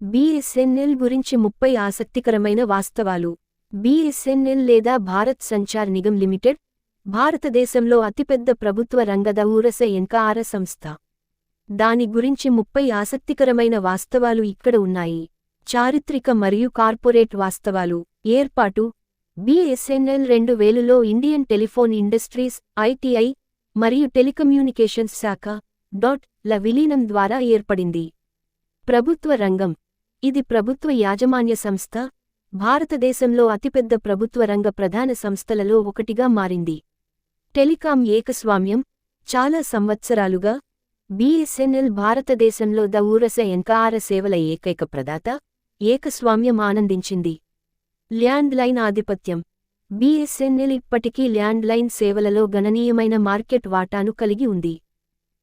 BSNL గురించి 30 ఆసక్తికరమైన వాస్తవాలు. బీఎస్ఎన్ఎల్ లేదా భారత్ సంచార్ నిగమ్ లిమిటెడ్, భారతదేశంలో అతిపెద్ద ప్రభుత్వ రంగ దూరసంచార సంస్థ. దాని గురించి 30 ఆసక్తికరమైన వాస్తవాలు ఇక్కడ ఉన్నాయి. చారిత్రక మరియు కార్పొరేట్ వాస్తవాలు. ఏర్పాటు: బీఎస్ఎన్ఎల్ 2000లో ఇండియన్ టెలిఫోన్ ఇండస్ట్రీస్ (ఐటీఐ) మరియు టెలికమ్యూనికేషన్స్ శాఖ ల విలీనం ద్వారా ఏర్పడింది. ప్రభుత్వ రంగం: ఇది ప్రభుత్వ యాజమాన్య సంస్థ, భారతదేశంలో అతిపెద్ద ప్రభుత్వ రంగ ప్రధాన సంస్థలలో ఒకటిగా మారింది. టెలికాం ఏకస్వామ్యం: చాలా సంవత్సరాలుగా బీఎస్ఎన్ఎల్ భారతదేశంలో దూరసంచార సేవల ఏకైక ప్రదాత. ఏకస్వామ్యం ఆనందించింది. ల్యాండ్ లైన్ ఆధిపత్యం: బీఎస్ఎన్ఎల్ ఇప్పటికీ ల్యాండ్ లైన్ సేవలలో గణనీయమైన మార్కెట్ వాటాను కలిగి ఉంది.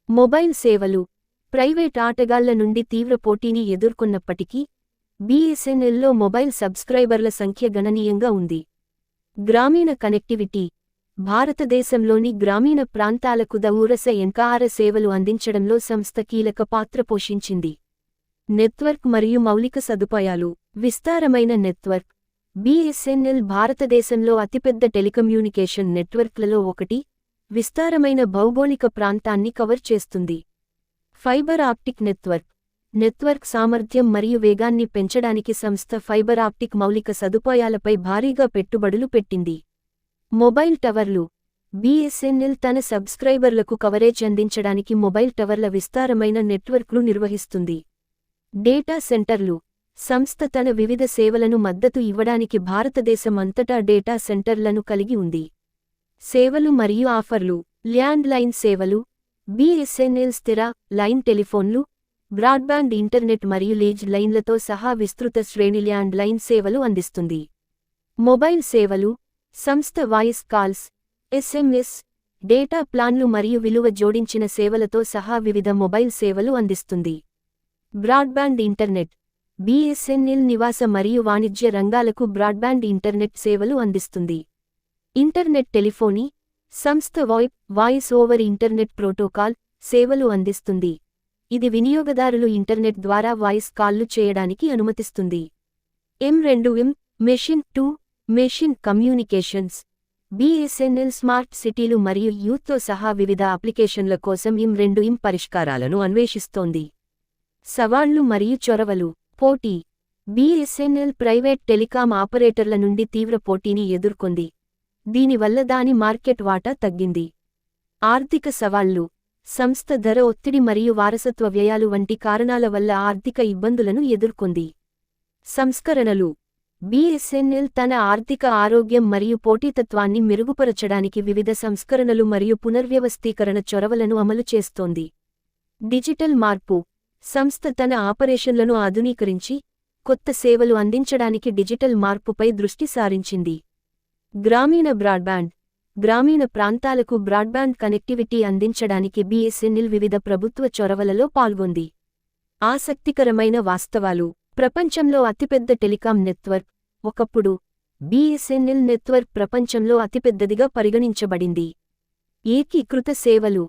మొబైల్ సేవలు: ప్రైవేట్ ఆటగాళ్ల నుండి తీవ్ర పోటీని ఎదుర్కొన్నప్పటికీ బీఎస్ఎన్ఎల్లో మొబైల్ సబ్స్క్రైబర్ల సంఖ్య గణనీయంగా ఉంది. గ్రామీణ కనెక్టివిటీ: భారతదేశంలోని గ్రామీణ ప్రాంతాలకు దూరసంచార సేవలు అందించడంలో సంస్థ కీలక పాత్ర పోషించింది. నెట్వర్క్ మరియు మౌలిక సదుపాయాలు. విస్తారమైన నెట్వర్క్: బీఎస్ఎన్ఎల్ భారతదేశంలో అతిపెద్ద టెలికమ్యూనికేషన్ నెట్వర్క్లలో ఒకటి, విస్తారమైన భౌగోళిక ప్రాంతాన్ని కవర్ చేస్తుంది. ఫైబర్ ఆప్టిక్ నెట్వర్క్: నెట్వర్క్ సామర్థ్యం మరియు వేగాన్ని పెంచడానికి సంస్థ ఫైబర్ ఆప్టిక్ మౌలిక సదుపాయాలపై భారీగా పెట్టుబడులు పెట్టింది. మొబైల్ టవర్లు: బీఎస్ఎన్ఎల్ తన సబ్స్క్రైబర్లకు కవరేజ్ అందించడానికి మొబైల్ టవర్ల విస్తారమైన నెట్వర్క్ను నిర్వహిస్తుంది. డేటా సెంటర్లు: సంస్థ తన వివిధ సేవలను మద్దతు ఇవ్వడానికి భారతదేశం అంతటా డేటా సెంటర్లను కలిగి ఉంది. సేవలు మరియు ఆఫర్లు. ల్యాండ్ లైన్ సేవలు: బీఎస్ఎన్ఎల్ స్థిర లైన్ టెలిఫోన్లు, బ్రాడ్బ్యాండ్ ఇంటర్నెట్ మరియు లీజ్ లైన్లతో సహా విస్తృత శ్రేణి ల్యాండ్ లైన్ సేవలు అందిస్తుంది. మొబైల్ సేవలు: సంస్థ వాయిస్ కాల్స్, ఎస్ఎంఎస్, డేటా ప్లాన్లు మరియు విలువ జోడించిన సేవలతో సహా వివిధ మొబైల్ సేవలు అందిస్తుంది. బ్రాడ్బ్యాండ్ ఇంటర్నెట్: బీఎస్ఎన్ఎల్ నివాస మరియు వాణిజ్య రంగాలకు బ్రాడ్బ్యాండ్ ఇంటర్నెట్ సేవలు అందిస్తుంది. ఇంటర్నెట్ టెలిఫోనీ: సంస్థ VoIP voice over internet protocol సేవలు అందిస్తుంది. ఇది వినియోగదారులు ఇంటర్నెట్ ద్వారా వాయిస్ కాల్లు చేయడానికి అనుమతిస్తుంది. M2M machine to machine communications: BSNL smart సిటీలు మరియు యూత్తో సహా వివిధ అప్లికేషన్ల కోసం M2M పరిష్కారాలను అన్వేషిస్తోంది. సవాళ్లు మరియు చొరవలు. పోటీ: బీఎస్ఎన్ఎల్ ప్రైవేట్ టెలికాం ఆపరేటర్ల నుండి తీవ్ర పోటీని ఎదుర్కొంది. దీనివల్ల దాని మార్కెట్ వాటా తగ్గింది. ఆర్థిక సవాళ్లు: సంస్థ ధర ఒత్తిడి మరియు వారసత్వ వ్యయాలు వంటి కారణాల వల్ల ఆర్థిక ఇబ్బందులను ఎదుర్కొంది. సంస్కరణలు: బీఎస్ఎన్ఎల్ తన ఆర్థిక ఆరోగ్యం మరియు పోటీతత్వాన్ని మెరుగుపరచడానికి వివిధ సంస్కరణలు మరియు పునర్వ్యవస్థీకరణ చొరవలను అమలు చేస్తోంది. డిజిటల్ మార్పు: సంస్థ తన ఆపరేషన్లను ఆధునీకరించి, కొత్త సేవలు అందించడానికి డిజిటల్ మార్పుపై దృష్టి సారించింది. గ్రామీణ బ్రాడ్బ్యాండ్: గ్రామీణ ప్రాంతాలకు బ్రాడ్బ్యాండ్ కనెక్టివిటీ అందించడానికి బీఎస్ఎన్ఎల్ వివిధ ప్రభుత్వ చొరవలలో పాల్గొంది. ఆసక్తికరమైన వాస్తవాలు. ప్రపంచంలో అతిపెద్ద టెలికాం నెట్వర్క్. ఒకప్పుడు బీఎస్ఎన్ఎల్ నెట్వర్క్ ప్రపంచంలో అతిపెద్దదిగా పరిగణించబడింది. ఏకీకృత సేవలు: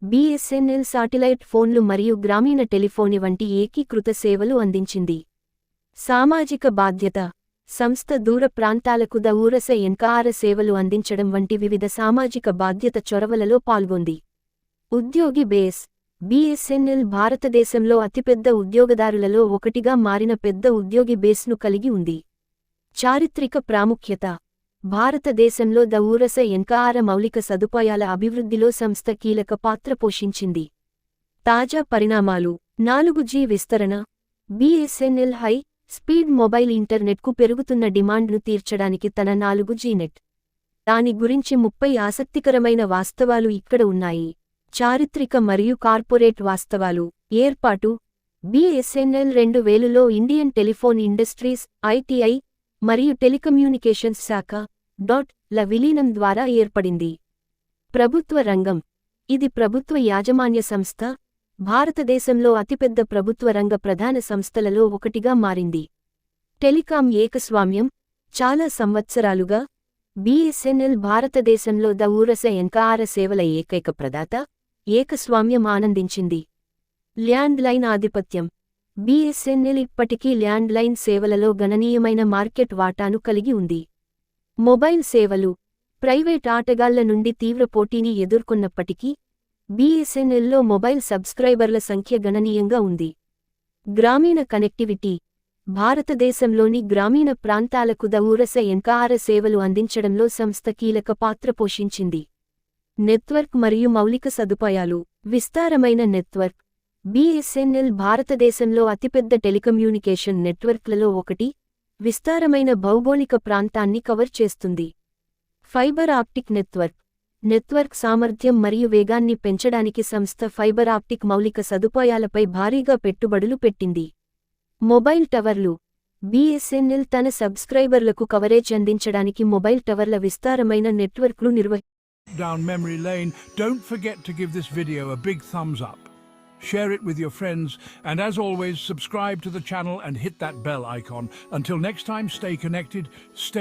బీఎస్ఎన్ఎల్ శాటిలైట్ ఫోన్లు మరియు గ్రామీణ టెలిఫోనీ వంటి ఏకీకృత సేవలు అందించింది. సామాజిక బాధ్యత: సంస్థ దూర ప్రాంతాలకు దూరసంచార సేవలు అందించడం వంటి వివిధ సామాజిక బాధ్యత చొరవలలో పాల్గొంది. ఉద్యోగి బేస్: బీఎస్ఎన్ఎల్ భారతదేశంలో అతిపెద్ద ఉద్యోగదారులలో ఒకటిగా మారిన పెద్ద ఉద్యోగి బేస్ను కలిగి ఉంది. చారిత్రక ప్రాముఖ్యత: భారతదేశంలో దూరసంచార మౌలిక సదుపాయాల అభివృద్ధిలో సంస్థ కీలక పాత్ర పోషించింది. తాజా పరిణామాలు. 4G విస్తరణ: బీఎస్ఎన్ఎల్ హై స్పీడ్ మొబైల్ ఇంటర్నెట్కు పెరుగుతున్న డిమాండ్ను తీర్చడానికి తన 4G నెట్. దాని గురించి 30 ఆసక్తికరమైన వాస్తవాలు ఇక్కడ ఉన్నాయి. చారిత్రక మరియు కార్పొరేట్ వాస్తవాలు. ఏర్పాటు: బీఎస్ఎన్ఎల్ 2000లో ఇండియన్ టెలిఫోన్ ఇండస్ట్రీస్ (ఐటీఐ) మరియు టెలికమ్యూనికేషన్స్ శాఖ ల విలీనం ద్వారా ఏర్పడింది. ప్రభుత్వ రంగం: ఇది ప్రభుత్వ యాజమాన్య సంస్థ, భారతదేశంలో అతిపెద్ద ప్రభుత్వ రంగ ప్రధాన సంస్థలలో ఒకటిగా మారింది. టెలికాం ఏకస్వామ్యం: చాలా సంవత్సరాలుగా బీఎస్ఎన్ఎల్ భారతదేశంలో దూరసంచార సేవల ఏకైక ప్రదాత. ఏకస్వామ్యం ఆనందించింది. ల్యాండ్ లైన్ ఆధిపత్యం: BSNL ఇప్పటికీ ల్యాండ్లైన్ సేవలలో గణనీయమైన మార్కెట్ వాటాను కలిగి ఉంది. మొబైల్ సేవలు ప్రైవేట్ ఆటగాళ్ల నుండి తీవ్ర పోటీని ఎదుర్కొన్నప్పటికీ BSNLలో మొబైల్ సబ్స్క్రైబర్ల సంఖ్య గణనీయంగా ఉంది. గ్రామీణ కనెక్టివిటీ భారతదేశంలోని గ్రామీణ ప్రాంతాలకు దూరస ఎన్కాఆర్ సేవలు అందించడంలో సంస్థ కీలక పాత్ర పోషించింది. నెట్వర్క్ మరియు మౌలిక సదుపాయాలు విస్తారమైన నెట్వర్క్ BSNL భారతదేశంలో అతిపెద్ద టెలికమ్యూనికేషన్ నెట్వర్క్లలో ఒకటి, విస్తారమైన భౌగోళిక ప్రాంతాన్ని కవర్ చేస్తుంది. ఫైబర్ ఆప్టిక్ నెట్వర్క్ సామర్థ్యం మరియు వేగాన్ని పెంచడానికి సంస్థ ఫైబర్ ఆప్టిక్ మౌలిక సదుపాయాలపై భారీగా పెట్టుబడులు పెట్టింది. మొబైల్ టవర్లు BSNL తన సబ్స్క్రైబర్లకు కవరేజ్ అందించడానికి మొబైల్ టవర్ల విస్తారమైన నెట్వర్క్లు Down memory lane, don't forget to give this video a big thumbs up. Share it with your friends, and as always, subscribe to the channel and hit that bell icon. Until next time, stay connected, stay